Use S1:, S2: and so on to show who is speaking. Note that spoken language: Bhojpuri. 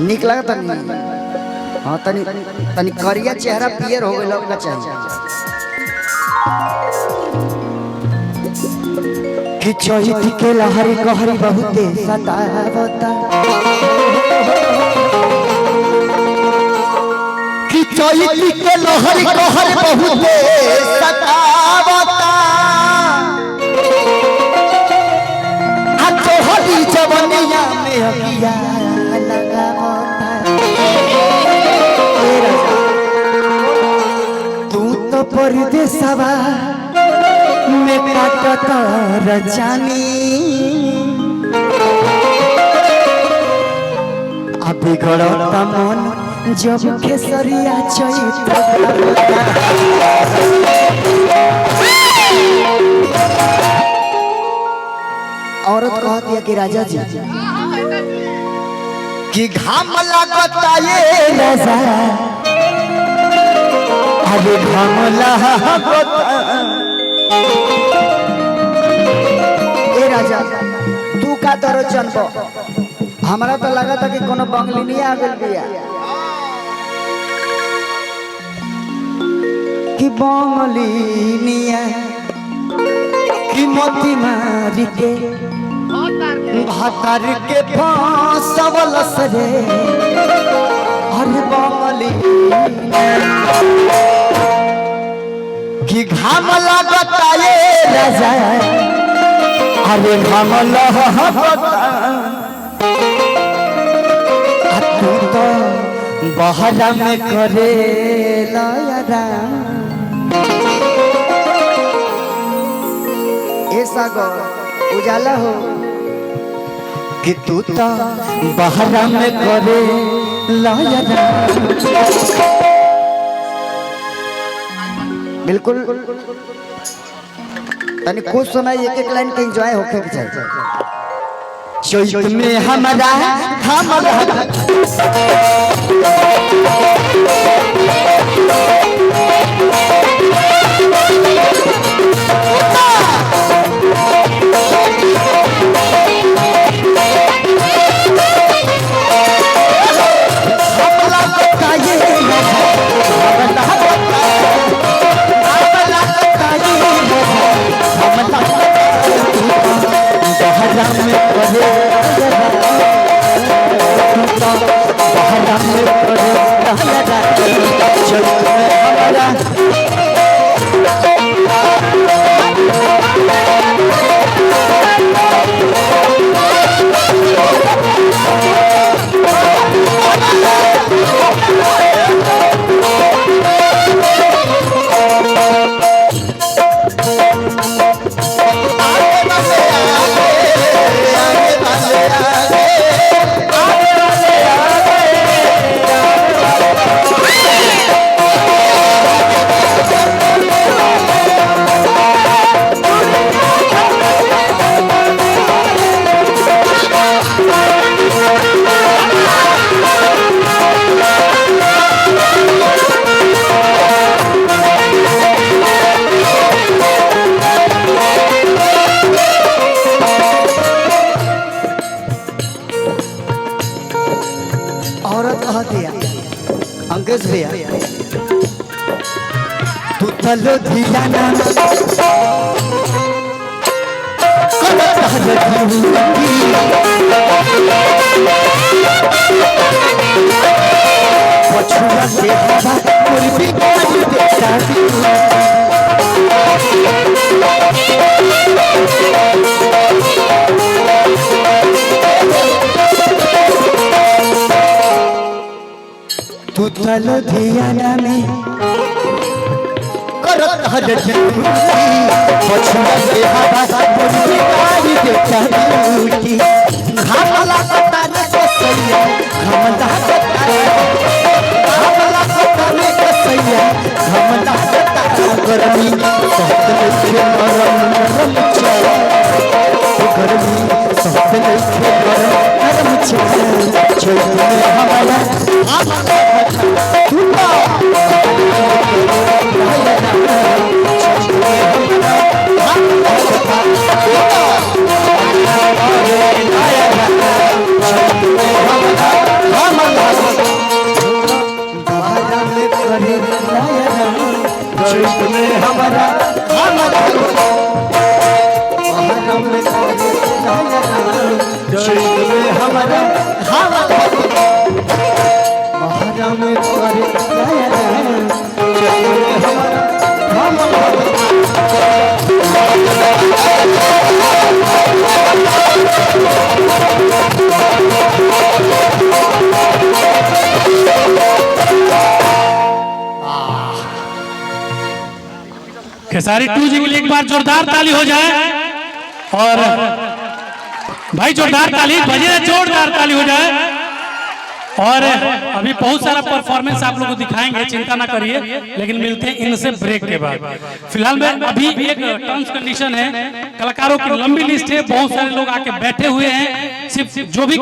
S1: निक लगता नहीं। हाँ तनी तनी करिया चेहरा पियर हो गया का चाहिए कि चोहित के लहरी कहरी बहुते सतावता कि चोहित के लहरी कहरी बहुते सतावता आ तोहरी जवनिया में अगिया परदेसवा में काटत रचानी अभी गड़त मन जब खेसरिया चैत औरत कहती है कि राजा जी कि घाम लगता ये राजा अरे ए राजा तू का दरो जनबो हमरा तो लगा था कि कोनो बंगलिनिया आ गेल बिया कि बंगलिनिया कि मोती मारी के भातार के फांसवल सरे अरे बंगलिनिया कि घाम लगता ये राजा अरे घाम लगता तू तो बहरा में करे लयरा ऐसा गो उजाला हो कि तू तो बहरा में करे लयरा बिल्कुल तनी कुछ समय एक एक लाइन के एंजॉय होके के चाहिए चोइट में हमारा अंकेश भैया तू चलो धियाना पछुआ से हवा कोई भी काट देता तू चलो धियाना में करत हर जूठी पछुआ से हवा कोई काट देता झूठी घामला पता न कसैया घमला पता न कसैया घमला पता गर्मी सहत लइखे नरम चला गर्मी सहत लइखे नरम चला चल हमारा I'm चैत में हमारा हवा महारा में करे चैत में हमारा
S2: खेसारी 2 जी के लिए एक बार जोरदार ताली हो जाए। और भाई जोरदार ताली बजे, जोरदार ताली हो जाए। और अभी बहुत सारा परफॉर्मेंस आप लोगों को दिखाएंगे, चिंता ना करिए, लेकिन मिलते हैं इनसे ब्रेक के बाद। फिलहाल में अभी एक टर्म्स कंडीशन है, कलाकारों की लंबी लिस्ट है, बहुत सारे लोग आके बैठे हुए हैं। सिर्फ जो भी